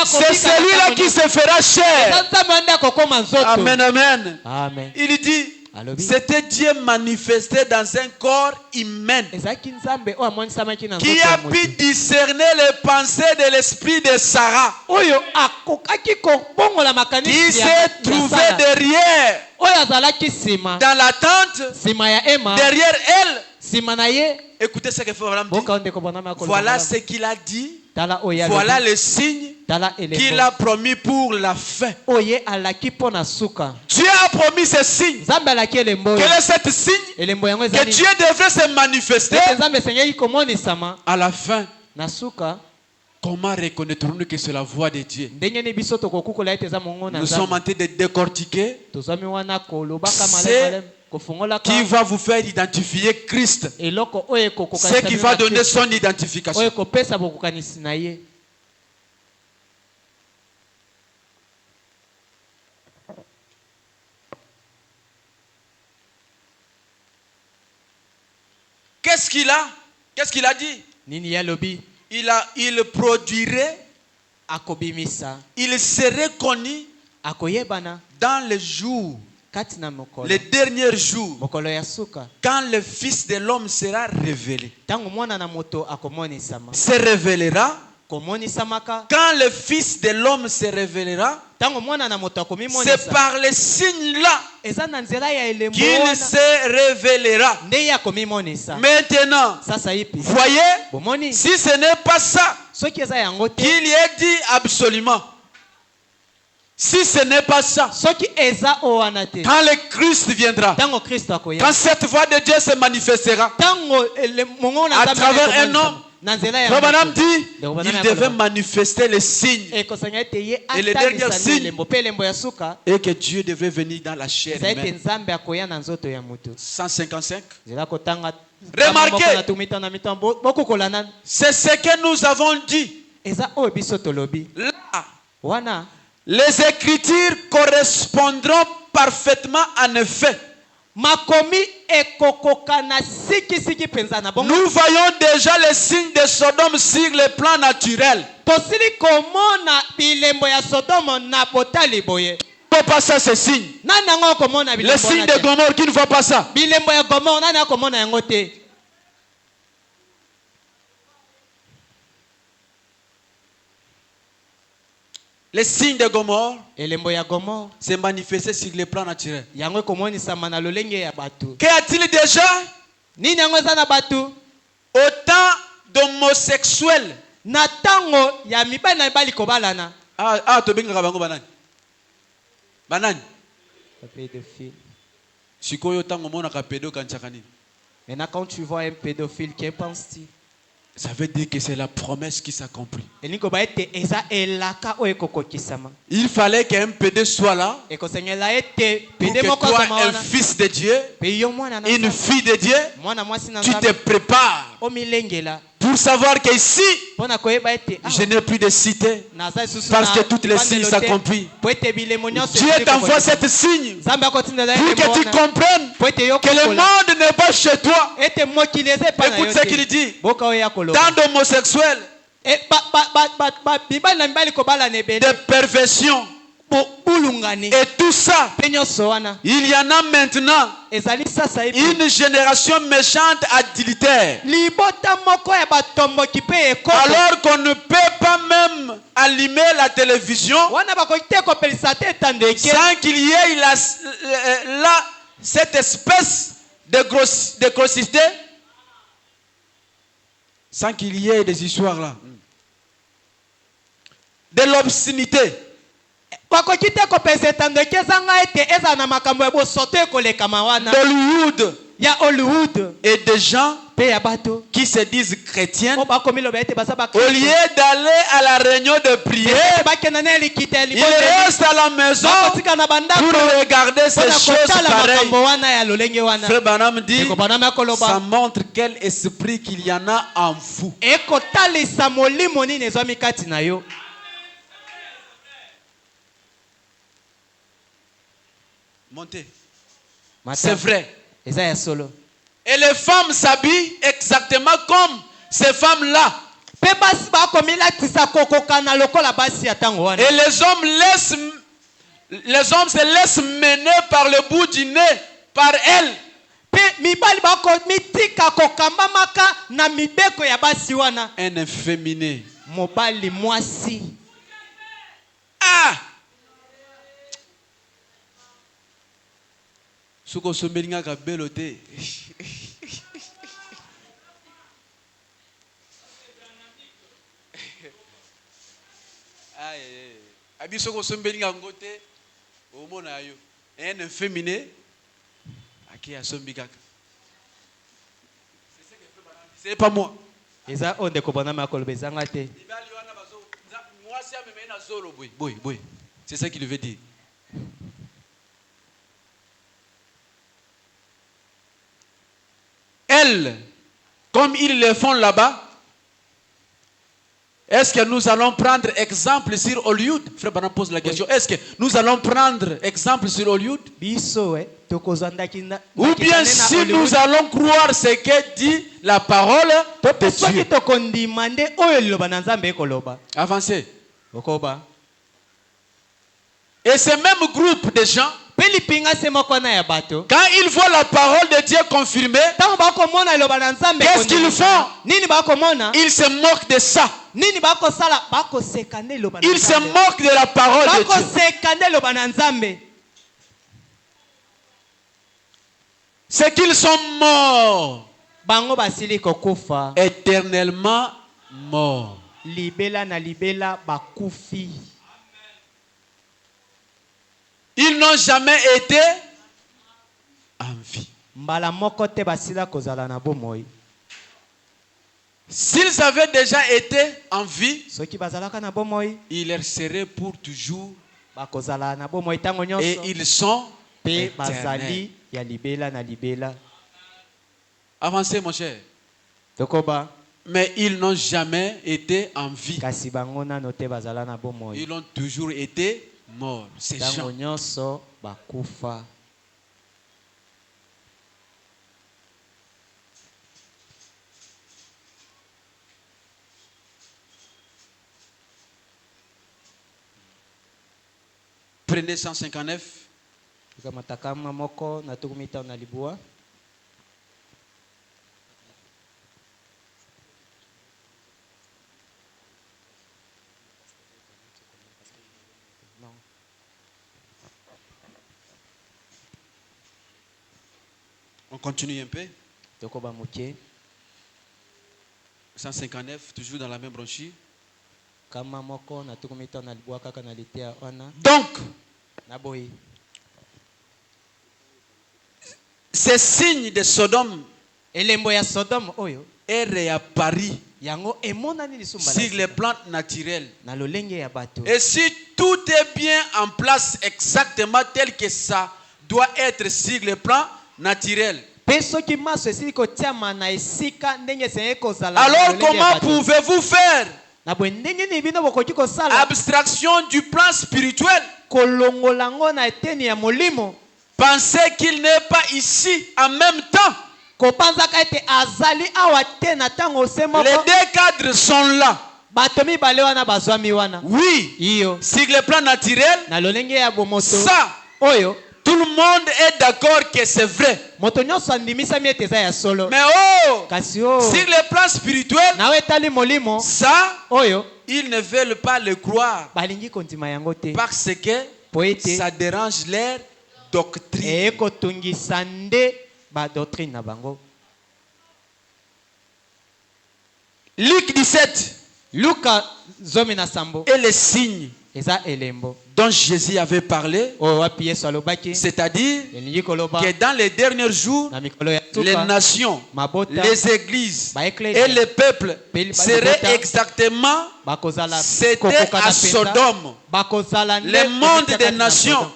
C'est celui-là qui se fera chair. Amen, amen. Il dit, c'était Dieu manifesté dans un corps humain qui a pu discerner les pensées de l'esprit de Sarah, qui s'est trouvé derrière dans la tente, derrière elle. Écoutez ce que Frère dit. Voilà ce qu'il a dit. Voilà le signe qu'il a promis pour la fin. Dieu a promis ce signe. Quel est ce signe? Que Dieu devrait se manifester à la fin. Comment reconnaîtrons-nous que c'est la voix de Dieu? Nous sommes en train de décortiquer qui va vous faire identifier Christ. Ce qui va donner son identification. Qu'est-ce qu'il a? Qu'est-ce qu'il a dit? Il produirait, il serait connu dans les jours, les derniers jours, quand le Fils de l'homme sera révélé. Se révélera. Quand le Fils de l'homme se révélera, c'est par les signes-là qu'il se révélera. Maintenant, voyez, si ce n'est pas ça qu'il y est dit absolument, si ce n'est pas ça, quand le Christ viendra, quand cette voix de Dieu se manifestera à travers un homme, Madame dit, il devait manifester les signes et les derniers signes, et que Dieu devait venir dans la chair humaine. 155. Remarquez, c'est ce que nous avons dit. Là, les Écritures correspondront parfaitement en effet. Nous voyons déjà les signes de Sodome sur le plan naturel. Ne voit pas ça, ces signes. Les signes de Gomorrhe qui ne voient pas ça. Les signes de Gomorrhe s'est manifesté sur le plan naturel. Qu'y a-t-il déjà? Autant d'homosexuels. Banani. Maintenant, quand tu vois un pédophile, qu'en penses-tu? Ça veut dire que c'est la promesse qui s'accomplit. Il fallait qu'un pédé soit là pour que toi, un fils de Dieu, une fille de Dieu, tu te prépares pour savoir qu'ici, je n'ai plus de cité parce que toutes les signes s'accomplissent. Dieu t'envoie cette signe pour que tu comprennes que le monde n'est pas chez toi. Écoute ce qu'il dit. Tant d'homosexuels, de perversion, Et tout ça, il y en a maintenant une génération méchante adultère. Alors qu'on ne peut pas même allumer la télévision sans qu'il y ait là cette espèce de grossité, sans qu'il y ait des histoires là, de l'obscénité. Hollywood et des gens qui se disent chrétiens, au lieu d'aller à la réunion de prière, ils restent à la maison pour regarder ces choses pareilles. Frère Branham dit, ça montre quel esprit qu'il y en a en vous. Montez. C'est vrai. Et les femmes s'habillent exactement comme ces femmes-là. Et les hommes se laissent mener par le bout du nez par elles. Un efféminé. Ah! Suko sombelinga ka belote. Aïe. Abi soko sombelinga ngote. Omona yo. Un efféminé. Aki a sombikaka. C'est pas moi. Eza onde ko bana makolo bezanga te. Boy. C'est ça qu'il veut dire. Elles, comme ils le font là-bas, est-ce que nous allons prendre exemple sur Hollywood? Frère Branham pose la question. Est-ce que nous allons prendre exemple sur Hollywood? Ou bien si nous allons croire ce que dit la parole de Dieu. Avancez. Et ce même groupe de gens, quand ils voient la parole de Dieu confirmée, qu'est-ce qu'ils font? Ils se moquent de ça. Ils se moquent de la parole de Dieu. C'est qu'ils sont morts. Éternellement morts. Ils n'ont jamais été en vie. S'ils avaient déjà été en vie, ils leur seraient pour toujours. Et ils sont éternels. Avancez mon cher. Mais ils n'ont jamais été en vie. Ils ont toujours été morts. Ces gens. Prenez 159. On continue un peu. 159, toujours dans la même brochure. Donc, ces signes de Sodome est réapparu sur les plantes naturelles. Et si tout est bien en place exactement tel que ça doit être sur les plans naturels, alors comment pouvez-vous faire abstraction du plan spirituel? Pensez qu'il n'est pas ici en même temps. Les deux cadres sont là. Oui, sur le plan naturel, ça, tout le monde est d'accord que c'est vrai. Mais sur le plan spirituel, ça, ils ne veulent pas le croire parce que ça dérange leur doctrine. Luc 17 et les signes dont Jésus avait parlé, c'est-à-dire que dans les derniers jours, les nations, les églises et les peuples seraient exactement, c'était à Sodome, le monde des nations.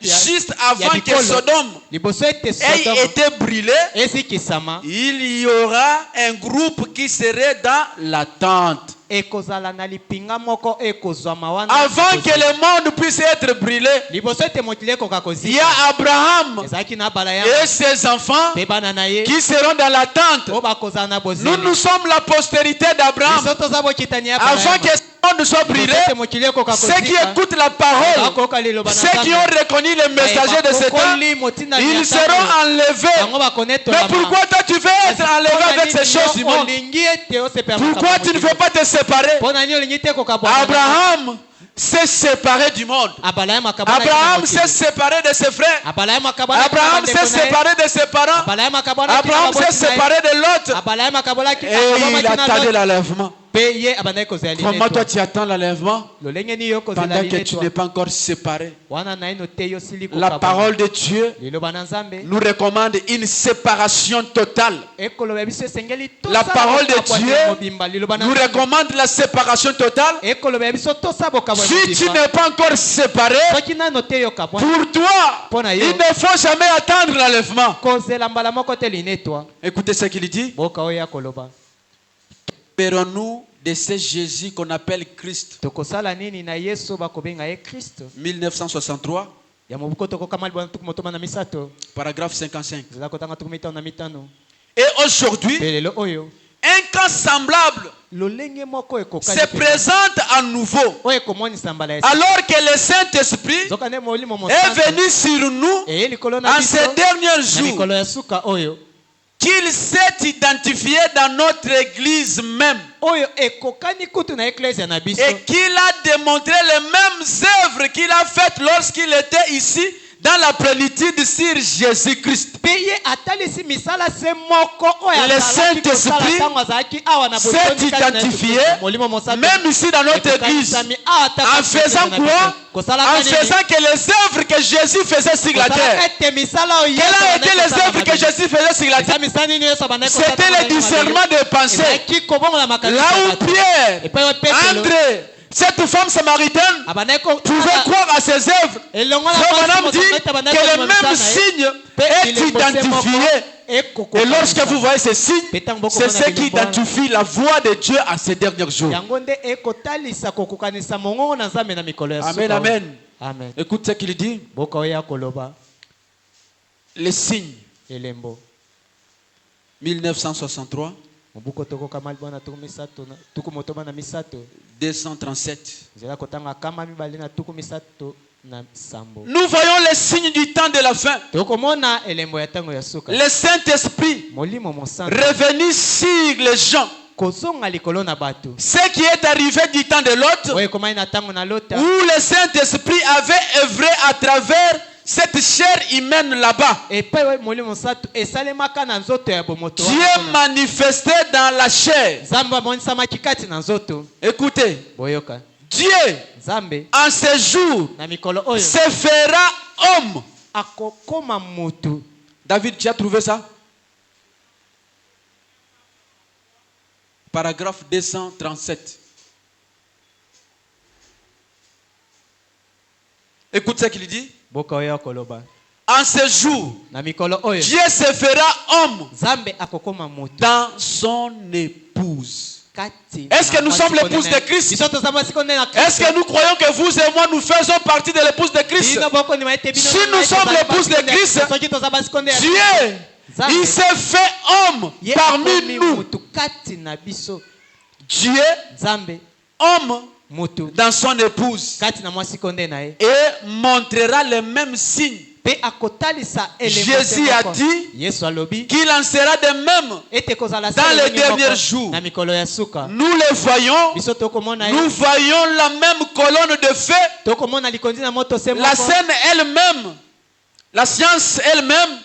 Juste avant que Sodome ait été brûlé, il y aura un groupe qui serait dans l'attente. Avant que le monde puisse être brûlé, il y a Abraham et ses enfants qui seront dans l'attente. Nous sommes la postérité d'Abraham. Avant que ce monde soit brûlé, ceux qui écoutent la parole, ceux qui ont reconnu le messager de ce temps, ils seront enlevés. Mais pourquoi toi tu veux être enlevé avec ces choses du monde? Pourquoi tu ne veux pas te séparer? Abraham s'est séparé du monde. Abraham s'est séparé de ses frères. Abraham s'est séparé de ses parents. Abraham s'est séparé de l'autre. Et il attendait l'enlèvement. Comment toi tu attends l'enlèvement pendant que tu n'es pas encore séparé? La parole de Dieu nous recommande une séparation totale. La parole de Dieu nous recommande la séparation totale. Si tu n'es pas encore séparé, pour toi, il ne faut jamais attendre l'enlèvement. Écoutez ce qu'il dit. Espérons-nous de ce Jésus qu'on appelle Christ. 1963, paragraphe 55. Et aujourd'hui, un cas semblable se présente à nouveau. Alors que le Saint-Esprit est venu sur nous en ces derniers jours, qu'il s'est identifié dans notre église même et qu'il a démontré les mêmes œuvres qu'il a faites lorsqu'il était ici dans la plénitude sur Jésus-Christ. Le Saint-Esprit s'est identifié même ici dans notre église en faisant quoi? En faisant que les œuvres que Jésus faisait sur la terre. Quelles ont été les œuvres que Jésus faisait sur la terre? C'était le discernement des pensées. Là où Pierre, André, cette femme samaritaine pouvait croire à ses œuvres. Madame dit que le même signe est identifié. Et lorsque vous voyez ces signes, c'est ce qui identifie la voix de Dieu à ces derniers jours. Amen, amen. Écoute ce qu'il dit. Les signes. 1963. 237. Nous voyons les signes du temps de la fin. Le Saint-Esprit revenu sur les gens. Ce qui est arrivé du temps de l'autre, où le Saint-Esprit avait œuvré à travers cette chair humaine là-bas. Dieu manifesté dans la chair. Écoutez, Dieu en ce jour se fera homme. David, tu as trouvé ça? Paragraphe 237. Écoute ce qu'il dit. En ce jour, Dieu se fera homme dans son épouse. Est-ce que nous sommes l'épouse de Christ? Est-ce que nous croyons que vous et moi nous faisons partie de l'épouse de Christ? Si nous sommes l'épouse de Christ, Dieu, il s'est fait homme parmi nous. Dieu, homme, dans son épouse, et montrera les mêmes signes. Jésus a dit qu'il en sera de même dans les derniers jours. Nous le voyons, nous voyons la même colonne de feu, la scène elle-même, la science elle-même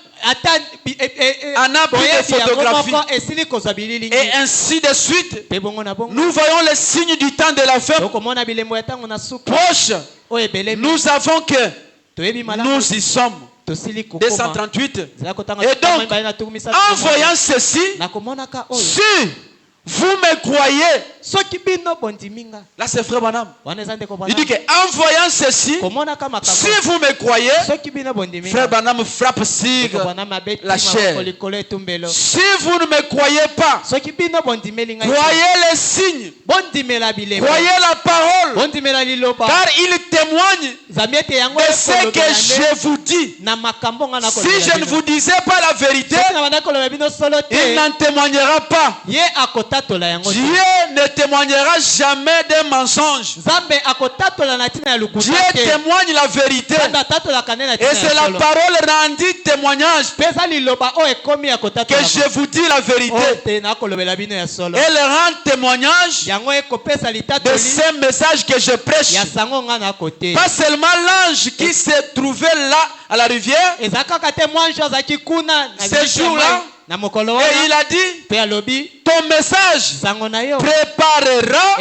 en a pris des photographies et ainsi de suite. Nous voyons les signes du temps de la fin proche. Nous avons que nous y sommes. 238. Et donc, en voyant ceci, si vous me croyez, là c'est Frère Branham. Il dit qu'en voyant ceci, si vous me croyez, Frère Branham frappe sur la chair. Si vous ne me croyez pas, croyez les signes, croyez la parole, car il témoigne de ce que je vous dis. Si je ne vous disais pas la vérité, il n'en témoignera pas. Dieu ne témoignera jamais d'un mensonge. Dieu témoigne la vérité. Et c'est la parole rendue témoignage que je vous dis la vérité. Elle rend témoignage de ces messages que je prêche. Pas seulement l'ange qui s'est trouvé là à la rivière ce jour-là. Et il a dit, ton message préparera,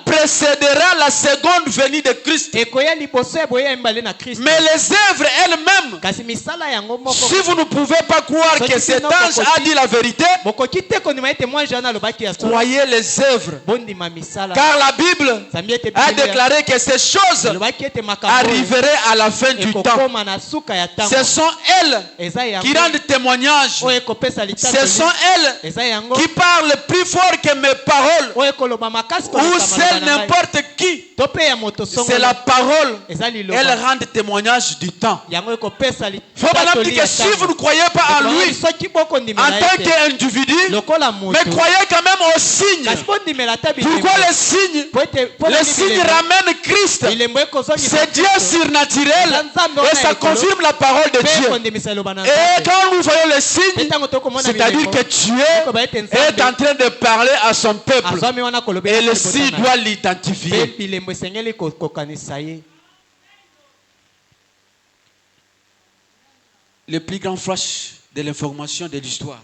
précédera la seconde venue de Christ. Mais les œuvres elles-mêmes, si vous ne pouvez pas croire que cet ange a dit la vérité, croyez les œuvres. Car la Bible a déclaré que ces choses arriveraient à la fin du temps. Ce sont elles qui rendent témoignage. Ce sont elles qui parlent plus fort que mes paroles ou celles n'importe qui. C'est la parole. Elles rendent témoignage du temps. Faut pas dire que si vous ne croyez pas à lui en tant qu'individu, mais croyez quand même aux signes. Pourquoi les signes? Les signes ramènent Christ. C'est Dieu surnaturel et ça confirme la parole de Dieu. Et quand nous voyons les signes, c'est-à-dire que Dieu est en train de parler à son peuple et le signe doit l'identifier. Le plus grand flash de l'information de l'histoire.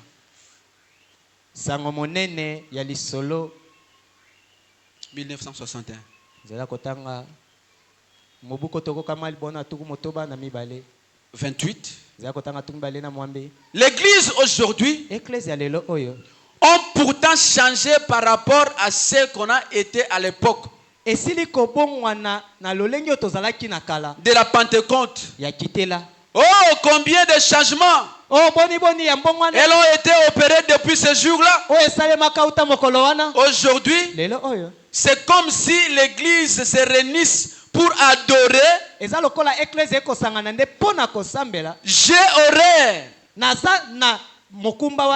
1961. 28. L'église aujourd'hui ont pourtant changé par rapport à ce qu'on a été à l'époque de la Pentecôte. Oh, combien de changements elles ont été opérées depuis ce jour-là. Aujourd'hui, c'est comme si l'église se réunisse pour adorer. J'ai horreur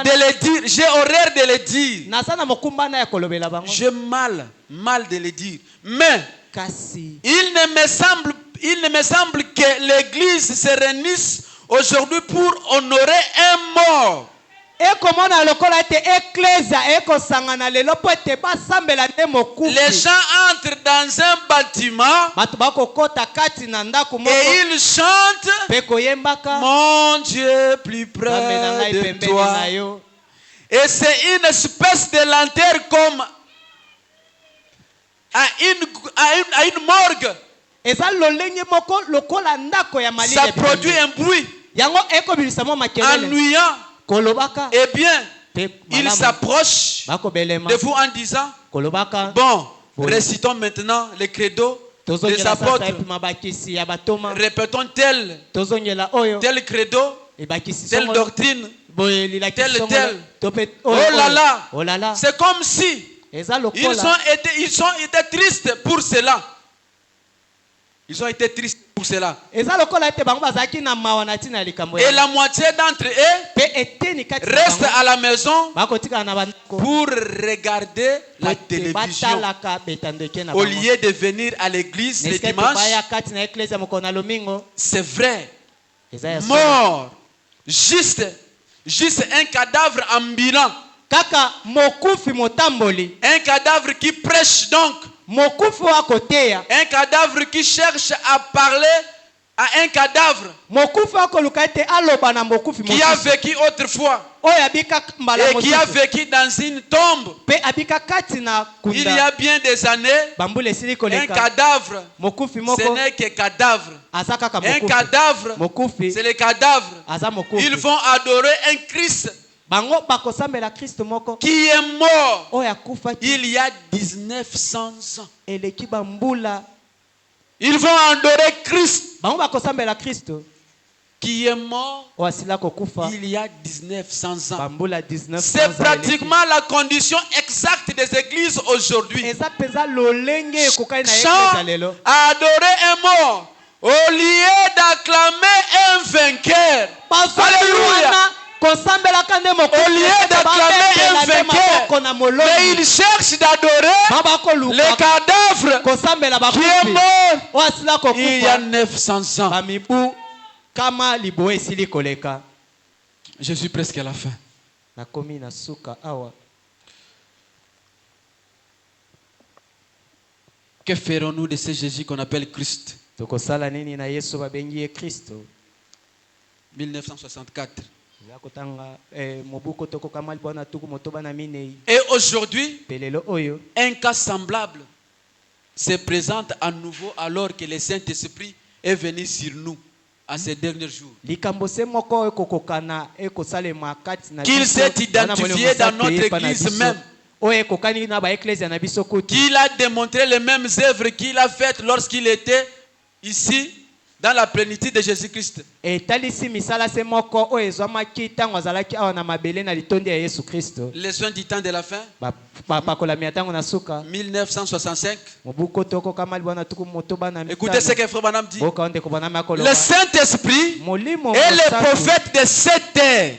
de le dire. J'ai horreur de le dire. J'ai mal de le dire. Mais il ne me semble que l'église se réunisse aujourd'hui pour honorer un mort. Les gens entrent dans un bâtiment et ils chantent mon Dieu plus près de toi. Et c'est une espèce de lanterne comme à une morgue. Ça produit un bruit ennuyant. Eh bien, il s'approche de vous en disant, bon, récitons maintenant les credos des apôtres. Répétons tel credo, telle doctrine, tel. Oh là là, c'est comme si ils ont été tristes pour cela. Ils ont été tristes pour cela. Et la moitié d'entre eux restent à la maison pour regarder la télévision au lieu de venir à l'église les dimanches. C'est vrai. Mort. Juste un cadavre ambulant. Un cadavre qui prêche donc. Un cadavre qui cherche à parler à un cadavre qui a vécu autrefois et qui a vécu dans une tombe il y a bien des années. Un cadavre, ce n'est que cadavre. Un cadavre, c'est le cadavre. Ils vont adorer un Christ qui est mort il y a 1900 ans. Ils vont adorer Christ qui est mort il y a 1900 ans. C'est pratiquement la condition exacte des églises aujourd'hui. Chant à adorer un mort au lieu d'acclamer un vainqueur. Alléluia. Au lieu d'acclamer un vainqueur, mais il cherche d'adorer le cadavre qui est mort il y a 900 ans. Je suis presque à la fin. Que ferons-nous de ce Jésus qu'on appelle Christ? 1964. Et aujourd'hui, un cas semblable se présente à nouveau alors que le Saint-Esprit est venu sur nous à ces derniers jours. Qu'il s'est identifié dans notre église même. Qu'il a démontré les mêmes œuvres qu'il a faites lorsqu'il était ici dans la plénitude de Jésus-Christ. Les soins du temps de la fin. 1965. Écoutez ce que Frère Branham dit. Le Saint-Esprit est le prophète de cette terre.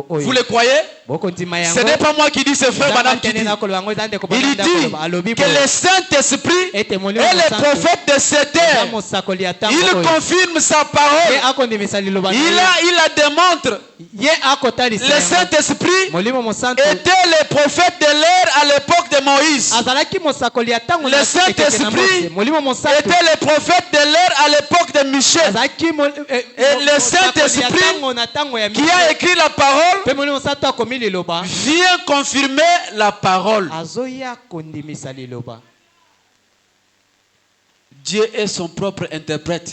Vous le croyez? Ce n'est pas moi qui dis, c'est Frère Branham qui dit. Il dit que le Saint-Esprit est le prophète de cette terre. Il confirme sa parole. Il la démontre. Le Saint-Esprit était le prophète de l'air à l'époque de Moïse. Le Saint-Esprit était le prophète de l'air à l'époque de Michel. Et le Saint-Esprit qui a écrit la parole vient confirmer la parole. Dieu est son propre interprète.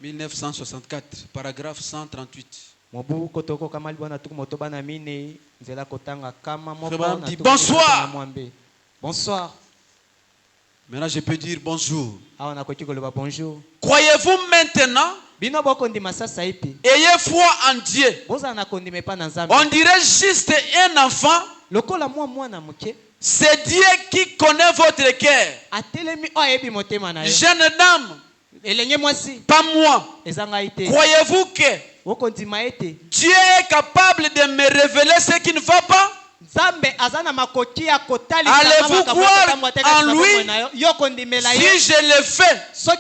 1964, paragraphe 138. Dit bonsoir. Bonsoir. Maintenant je peux dire bonjour. Bonjour. Croyez-vous maintenant? Ayez foi en Dieu. On dirait juste un enfant. C'est Dieu qui connaît votre cœur. Jeune dame, pas moi. Croyez-vous que Dieu est capable de me révéler ce qui ne va pas? Allez-vous croire en lui? Si je le fais, ce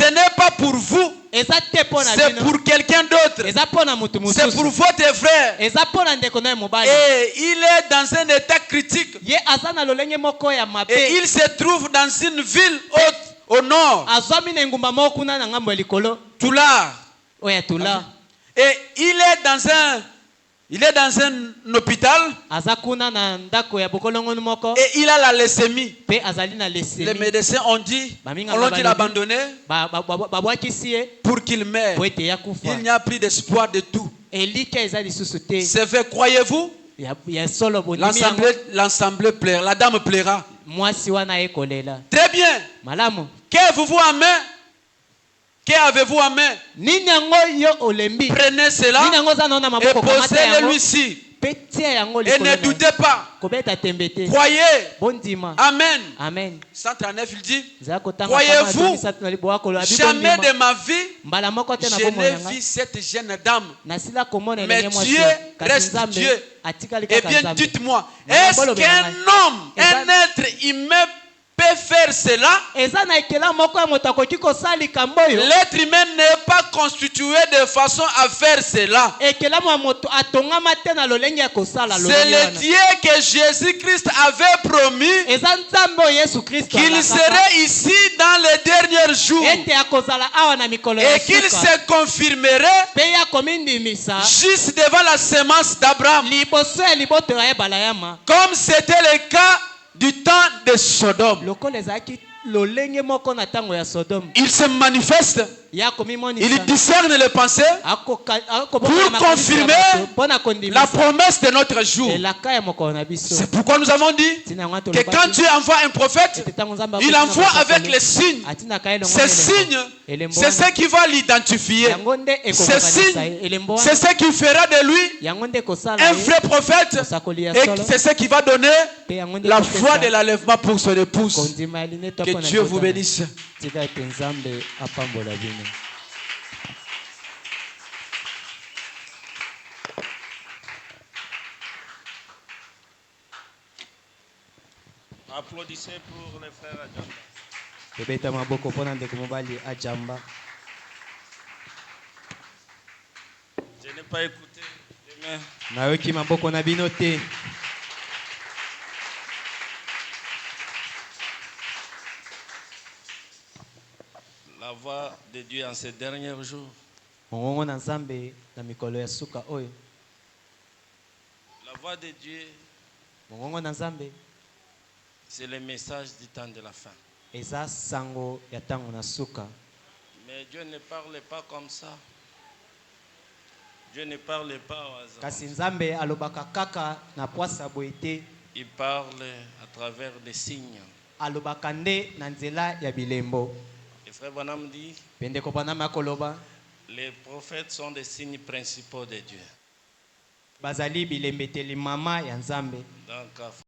n'est pas pour vous, c'est pour quelqu'un d'autre. C'est pour votre frère. Et il est dans un état critique. Et il se trouve dans une ville haute au nord, Toula. Et il est dans un hôpital. Et il a la leucémie. Les médecins ont dit, on l'a abandonné pour qu'il meure. Il n'y a plus d'espoir de tout. C'est vrai, croyez-vous? L'assemblée plaira, la dame plaira. Très bien. Qu'avez-vous en main? Qu'avez-vous en main? Prenez cela et posez-le lui ici. Et ne doutez pas. Croyez. Amen. Amen. 139, il dit, croyez-vous, jamais de ma vie, je n'ai vu cette jeune dame. Mais Dieu reste Dieu. Eh bien, dites-moi, est-ce qu'un homme, un être humain peut faire cela? L'être humain n'est pas constitué de façon à faire cela. C'est le Dieu que Jésus-Christ avait promis qu'il serait ici dans les derniers jours et qu'il se confirmerait juste devant la sémence d'Abraham, comme c'était le cas du temps de Sodome. Il se manifeste, il discerne les pensées pour confirmer la promesse de notre jour. C'est pourquoi nous avons dit que quand Dieu envoie un prophète, il envoie avec les signes. Ces signes, c'est ce qui va l'identifier. Ces signes, c'est ce qui fera de lui un vrai prophète. Et c'est ce qui va donner la foi de l'enlèvement pour son épouse. Que Dieu vous bénisse. Applaudissez pour les frères Adjamba. Je n'ai pas écouté. La voix de Dieu en ces derniers jours. La voix de Dieu, c'est le message du temps de la fin. Mais Dieu ne parle pas comme ça. Dieu ne parle pas au hasard. Il parle à travers des signes. Et frère Bonhomme dit, les prophètes sont des signes principaux de Dieu. Donc,